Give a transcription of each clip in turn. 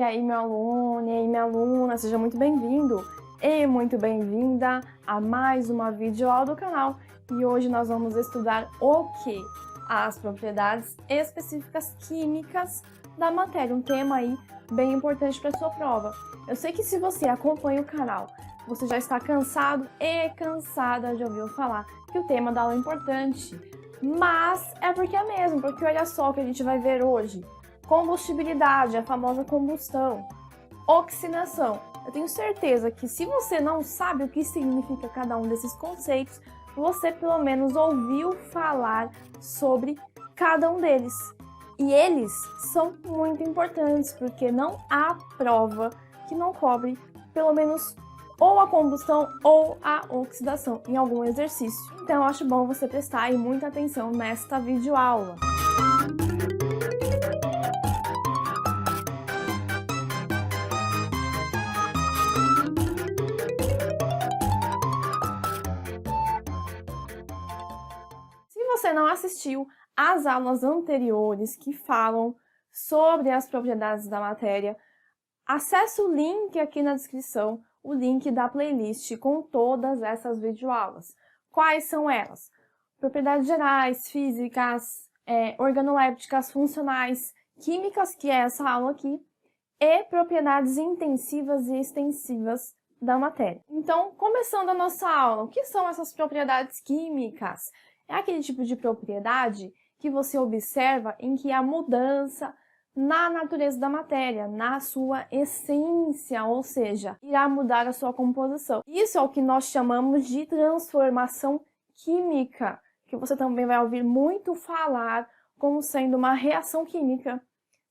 aí, meu aluno, e aí, minha aluna, seja muito bem-vindo e muito bem-vinda a mais uma videoaula do canal. E hoje nós vamos estudar o que? As propriedades específicas químicas da matéria, um tema aí bem importante para sua prova. Eu sei que se você acompanha o canal, você já está cansado e cansada de ouvir eu falar que o tema da aula é importante, mas é porque é mesmo, porque olha só o que a gente vai ver hoje. Combustibilidade, a famosa combustão, oxidação. Eu tenho certeza que se você não sabe o que significa cada um desses conceitos, você pelo menos ouviu falar sobre cada um deles. E eles são muito importantes, porque não há prova que não cobre pelo menos ou a combustão ou a oxidação em algum exercício. Então eu acho bom você prestar aí muita atenção nesta videoaula. Se você não assistiu às aulas anteriores que falam sobre as propriedades da matéria, acesse o link aqui na descrição, o link da playlist com todas essas videoaulas. Quais são elas? Propriedades gerais, físicas, organolépticas, funcionais, químicas, que é essa aula aqui, e propriedades intensivas e extensivas da matéria. Então, começando a nossa aula, o que são essas propriedades químicas? É aquele tipo de propriedade que você observa em que há mudança na natureza da matéria, na sua essência, ou seja, irá mudar a sua composição. Isso é o que nós chamamos de transformação química, que você também vai ouvir muito falar como sendo uma reação química.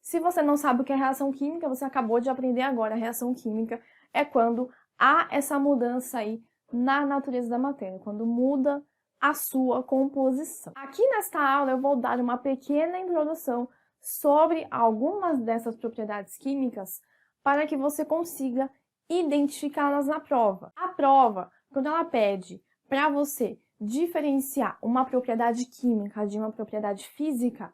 Se você não sabe o que é reação química, você acabou de aprender agora. A reação química é quando há essa mudança aí na natureza da matéria, quando muda a sua composição. Aqui nesta aula eu vou dar uma pequena introdução sobre algumas dessas propriedades químicas para que você consiga identificá-las na prova. A prova, quando ela pede para você diferenciar uma propriedade química de uma propriedade física,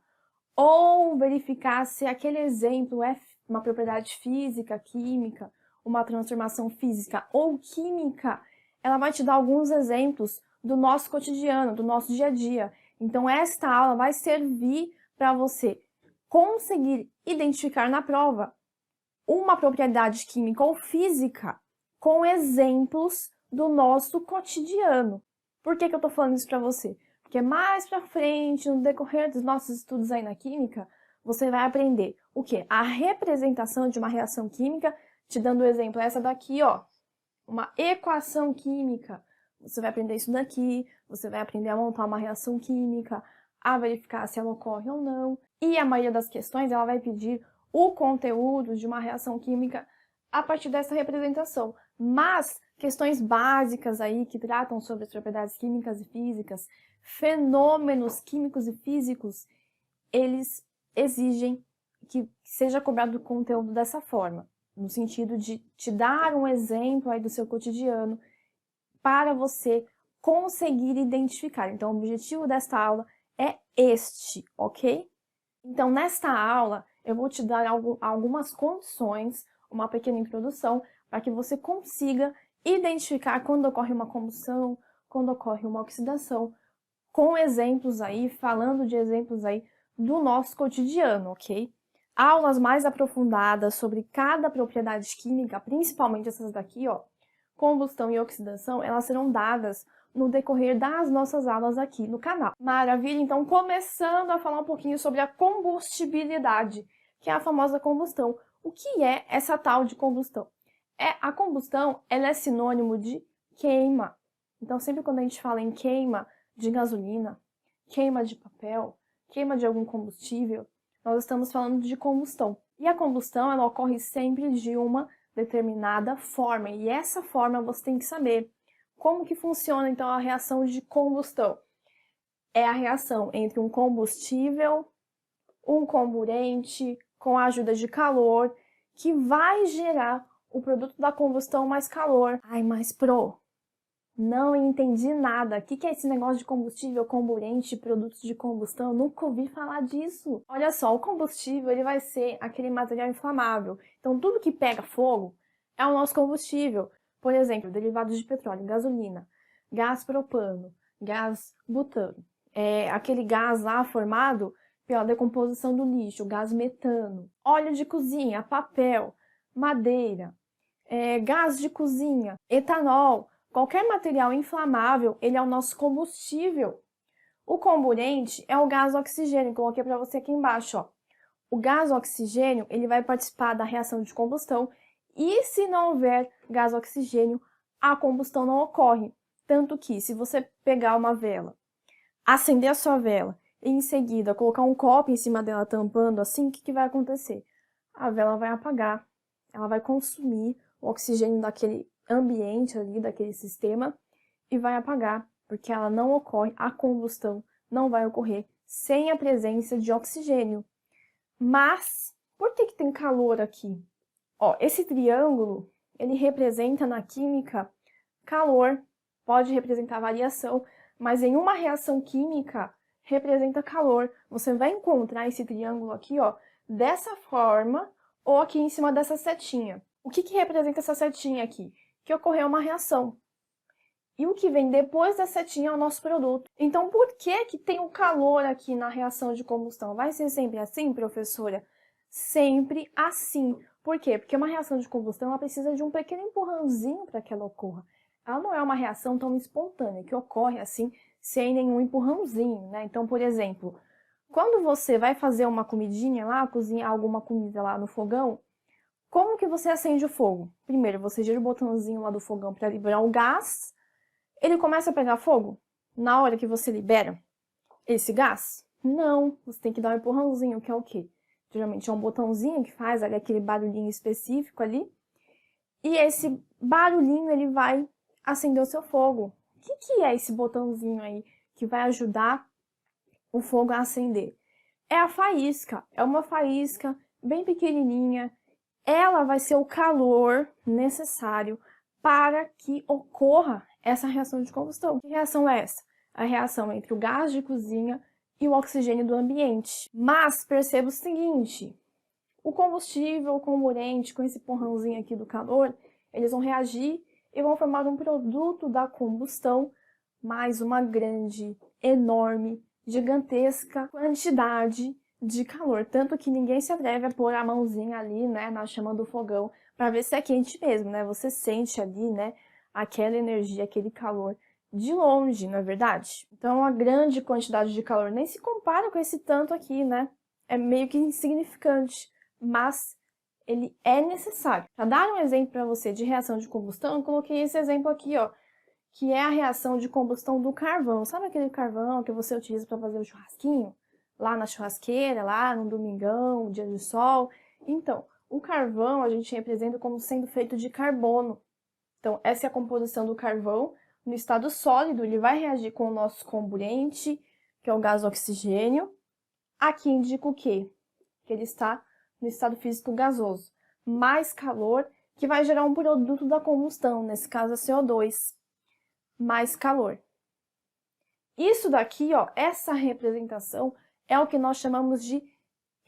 ou verificar se aquele exemplo é uma propriedade física, química, uma transformação física ou química, ela vai te dar alguns exemplos do nosso cotidiano, do nosso dia a dia. Então, esta aula vai servir para você conseguir identificar na prova uma propriedade química ou física com exemplos do nosso cotidiano. Por que eu estou falando isso para você? Porque mais para frente, no decorrer dos nossos estudos aí na química, você vai aprender o quê? A representação de uma reação química, te dando o exemplo, essa daqui, ó, uma equação química. Você vai aprender isso daqui, você vai aprender a montar uma reação química, a verificar se ela ocorre ou não. E a maioria das questões, ela vai pedir o conteúdo de uma reação química a partir dessa representação. Mas questões básicas aí que tratam sobre as propriedades químicas e físicas, fenômenos químicos e físicos, eles exigem que seja cobrado o conteúdo dessa forma, no sentido de te dar um exemplo aí do seu cotidiano para você conseguir identificar. Então, o objetivo desta aula é este, ok? Então, nesta aula, eu vou te dar algumas condições, uma pequena introdução, para que você consiga identificar quando ocorre uma combustão, quando ocorre uma oxidação, com exemplos aí, falando de exemplos aí do nosso cotidiano, ok? Aulas mais aprofundadas sobre cada propriedade química, principalmente essas daqui, ó, combustão e oxidação, elas serão dadas no decorrer das nossas aulas aqui no canal. Maravilha? Então, começando a falar um pouquinho sobre a combustibilidade, que é a famosa combustão. O que é essa tal de combustão? A combustão, ela é sinônimo de queima. Então, sempre quando a gente fala em queima de gasolina, queima de papel, queima de algum combustível, nós estamos falando de combustão. E a combustão, ela ocorre sempre de uma determinada forma, e essa forma você tem que saber. Como que funciona, então, a reação de combustão? É a reação entre um combustível, um comburente, com a ajuda de calor, que vai gerar o produto da combustão mais calor. Ai, mas Não entendi nada. O que é esse negócio de combustível, comburente, produtos de combustão? Nunca ouvi falar disso. Olha só, o combustível ele vai ser aquele material inflamável. Então, tudo que pega fogo é o nosso combustível. Por exemplo, derivados de petróleo, gasolina, gás propano, gás butano. Aquele gás lá formado pela decomposição do lixo, gás metano. Óleo de cozinha, papel, madeira, gás de cozinha, etanol. Qualquer material inflamável, ele é o nosso combustível. O comburente é o gás oxigênio, coloquei para você aqui embaixo, ó. O gás oxigênio, ele vai participar da reação de combustão e se não houver gás oxigênio, a combustão não ocorre. Tanto que, se você pegar uma vela, acender a sua vela e em seguida colocar um copo em cima dela tampando assim, o que vai acontecer? A vela vai apagar, ela vai consumir o oxigênio daquele ambiente ali, daquele sistema, e vai apagar, porque ela não ocorre, a combustão não vai ocorrer sem a presença de oxigênio. Mas, por que tem calor aqui? Ó, esse triângulo, ele representa na química calor, pode representar variação, mas em uma reação química representa calor. Você vai encontrar esse triângulo aqui, ó, dessa forma, ou aqui em cima dessa setinha. O que representa essa setinha aqui? Que ocorreu uma reação. E o que vem depois da setinha é o nosso produto. Então, por que tem o calor aqui na reação de combustão? Vai ser sempre assim, professora? Sempre assim. Por quê? Porque uma reação de combustão ela precisa de um pequeno empurrãozinho para que ela ocorra. Ela não é uma reação tão espontânea, que ocorre assim, sem nenhum empurrãozinho, né? Então, por exemplo, quando você vai fazer uma comidinha lá, cozinhar alguma comida lá no fogão, como que você acende o fogo? Primeiro, você gira o botãozinho lá do fogão para liberar o gás. Ele começa a pegar fogo na hora que você libera esse gás? Não, você tem que dar um empurrãozinho, que é o quê? Geralmente é um botãozinho que faz ali, aquele barulhinho específico ali. E esse barulhinho, ele vai acender o seu fogo. O que é esse botãozinho aí que vai ajudar o fogo a acender? É a faísca. É uma faísca bem pequenininha. Ela vai ser o calor necessário para que ocorra essa reação de combustão. Que reação é essa? A reação entre o gás de cozinha e o oxigênio do ambiente. Mas perceba o seguinte, o combustível, o comburente, com esse porrãozinho aqui do calor, eles vão reagir e vão formar um produto da combustão, mais uma grande, enorme, gigantesca quantidade de calor. Tanto que ninguém se atreve a pôr a mãozinha ali, né, na chama do fogão, para ver se é quente mesmo, né? Você sente ali, né, aquela energia, aquele calor de longe, não é verdade? Então, a grande quantidade de calor nem se compara com esse tanto aqui, né? É meio que insignificante, mas ele é necessário. Para dar um exemplo para você de reação de combustão, eu coloquei esse exemplo aqui, ó, que é a reação de combustão do carvão. Sabe aquele carvão que você utiliza para fazer o churrasquinho? Lá na churrasqueira, lá no domingão, um dia de sol. Então, o carvão a gente representa como sendo feito de carbono. Então, essa é a composição do carvão. No estado sólido, ele vai reagir com o nosso comburente, que é o gás oxigênio. Aqui indica o quê? Que ele está no estado físico gasoso. Mais calor, que vai gerar um produto da combustão, nesse caso a CO2. Mais calor. Isso daqui, ó, essa representação é o que nós chamamos de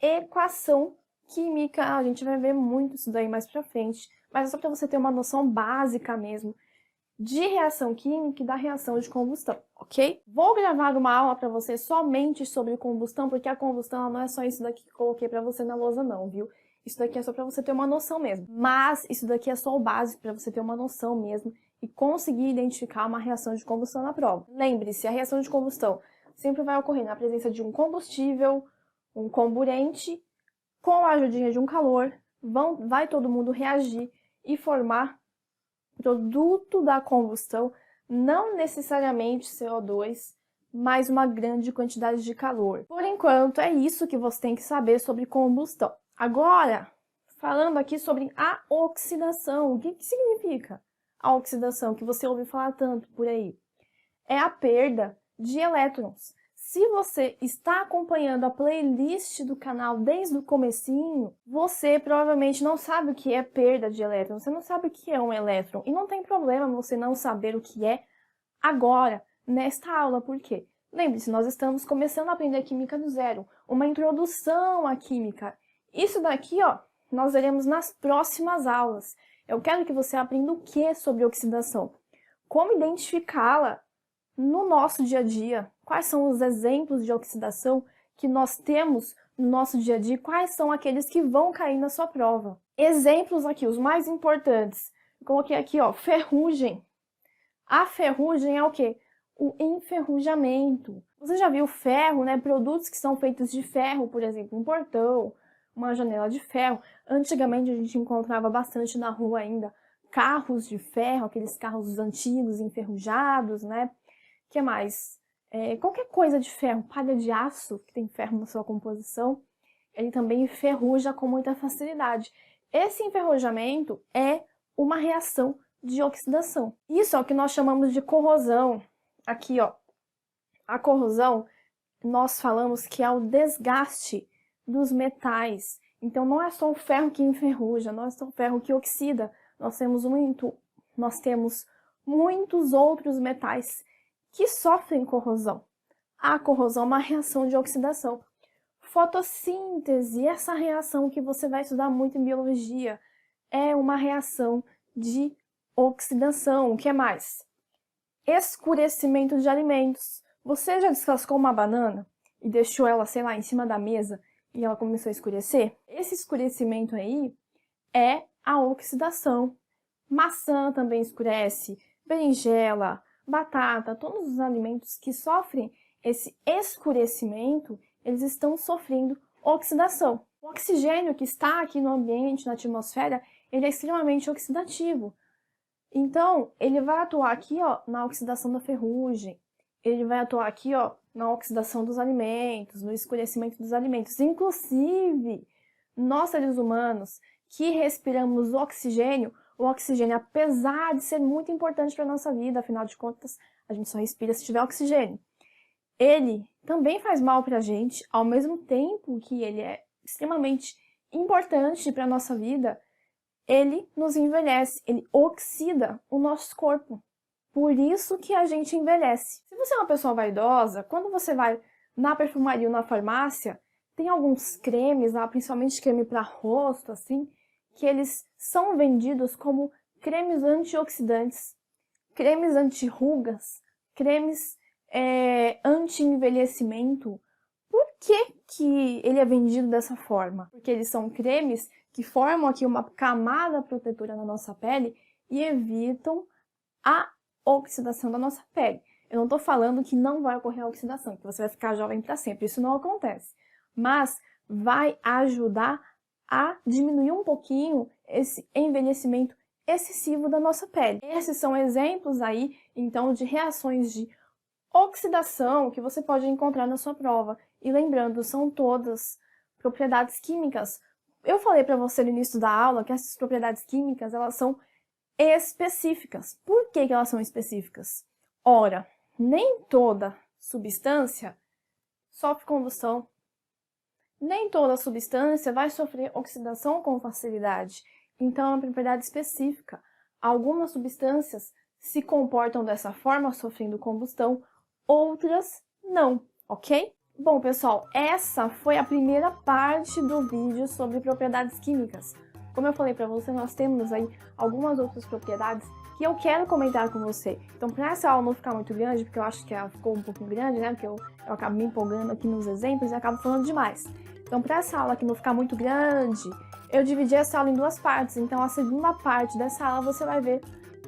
equação química. A gente vai ver muito isso daí mais pra frente, mas é só para você ter uma noção básica mesmo de reação química e da reação de combustão, ok? Vou gravar uma aula para você somente sobre combustão, porque a combustão não é só isso daqui que eu coloquei para você na lousa não, viu? Isso daqui é só para você ter uma noção mesmo. Mas isso daqui é só o básico para você ter uma noção mesmo e conseguir identificar uma reação de combustão na prova. Lembre-se, a reação de combustão sempre vai ocorrer na presença de um combustível, um comburente, com a ajudinha de um calor, vai todo mundo reagir e formar produto da combustão, não necessariamente CO2, mas uma grande quantidade de calor. Por enquanto, é isso que você tem que saber sobre combustão. Agora, falando aqui sobre a oxidação, o que significa a oxidação, que você ouve falar tanto por aí? É a perda de elétrons. Se você está acompanhando a playlist do canal desde o comecinho, você provavelmente não sabe o que é perda de elétrons, você não sabe o que é um elétron. E não tem problema você não saber o que é agora, nesta aula. Por quê? Lembre-se, nós estamos começando a aprender química do zero, uma introdução à química. Isso daqui, ó, nós veremos nas próximas aulas. Eu quero que você aprenda o que sobre oxidação, como identificá-la no nosso dia a dia, quais são os exemplos de oxidação que nós temos no nosso dia a dia, quais são aqueles que vão cair na sua prova. Exemplos aqui, os mais importantes. Eu coloquei aqui, ó, ferrugem. A ferrugem é o quê? O enferrujamento. Você já viu ferro, né? Produtos que são feitos de ferro, por exemplo, um portão, uma janela de ferro. Antigamente a gente encontrava bastante na rua ainda carros de ferro, aqueles carros antigos, enferrujados, né? O que mais? Qualquer coisa de ferro, palha de aço, que tem ferro na sua composição, ele também enferruja com muita facilidade. Esse enferrujamento é uma reação de oxidação. Isso é o que nós chamamos de corrosão. Aqui, ó, a corrosão, nós falamos que é o desgaste dos metais. Então, não é só o ferro que enferruja, não é só o ferro que oxida. Nós temos muitos outros metais que sofrem corrosão. A corrosão é uma reação de oxidação. Fotossíntese, essa reação que você vai estudar muito em biologia, é uma reação de oxidação. O que mais? Escurecimento de alimentos. Você já descascou uma banana e deixou ela, sei lá, em cima da mesa e ela começou a escurecer? Esse escurecimento aí é a oxidação. Maçã também escurece, berinjela, batata, todos os alimentos que sofrem esse escurecimento, eles estão sofrendo oxidação. O oxigênio que está aqui no ambiente, na atmosfera, ele é extremamente oxidativo. Então, ele vai atuar aqui, ó, na oxidação da ferrugem. Ele vai atuar aqui, ó, na oxidação dos alimentos, no escurecimento dos alimentos. Inclusive, nós seres humanos que respiramos oxigênio, o oxigênio, apesar de ser muito importante para a nossa vida, afinal de contas, a gente só respira se tiver oxigênio, ele também faz mal para a gente, ao mesmo tempo que ele é extremamente importante para a nossa vida, ele nos envelhece, ele oxida o nosso corpo. Por isso que a gente envelhece. Se você é uma pessoa vaidosa, quando você vai na perfumaria ou na farmácia, tem alguns cremes lá, principalmente creme para rosto, assim, que eles são vendidos como cremes antioxidantes, cremes anti-rugas, cremes anti-envelhecimento. Por que ele é vendido dessa forma? Porque eles são cremes que formam aqui uma camada protetora na nossa pele e evitam a oxidação da nossa pele. Eu não estou falando que não vai ocorrer a oxidação, que você vai ficar jovem para sempre, isso não acontece. Mas vai ajudar a diminuir um pouquinho esse envelhecimento excessivo da nossa pele. Esses são exemplos aí, então, de reações de oxidação que você pode encontrar na sua prova. E lembrando, são todas propriedades químicas. Eu falei para você no início da aula que essas propriedades químicas, elas são específicas. Por que elas são específicas? Ora, nem toda substância sofre combustão. Nem toda substância vai sofrer oxidação com facilidade. Então, é uma propriedade específica. Algumas substâncias se comportam dessa forma, sofrendo combustão, outras não, ok? Bom, pessoal, essa foi a primeira parte do vídeo sobre propriedades químicas. Como eu falei para você, nós temos aí algumas outras propriedades que eu quero comentar com você. Então, para essa aula não ficar muito grande, porque eu acho que ela ficou um pouquinho grande, né? Porque eu acabo me empolgando aqui nos exemplos e acabo falando demais. Então, para essa aula aqui não ficar muito grande, eu dividi essa aula em duas partes. Então, a segunda parte dessa aula você vai ver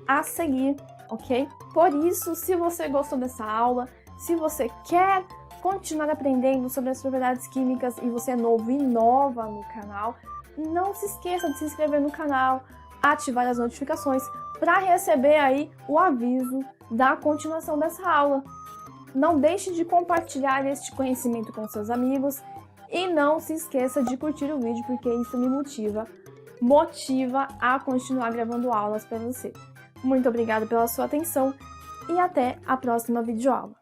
a seguir, ok? Por isso, se você gostou dessa aula, se você quer continuar aprendendo sobre as propriedades químicas e você é novo e nova no canal, não se esqueça de se inscrever no canal, ativar as notificações para receber aí o aviso da continuação dessa aula. Não deixe de compartilhar este conhecimento com seus amigos e não se esqueça de curtir o vídeo, porque isso me motiva a continuar gravando aulas para você. Muito obrigada pela sua atenção e até a próxima videoaula.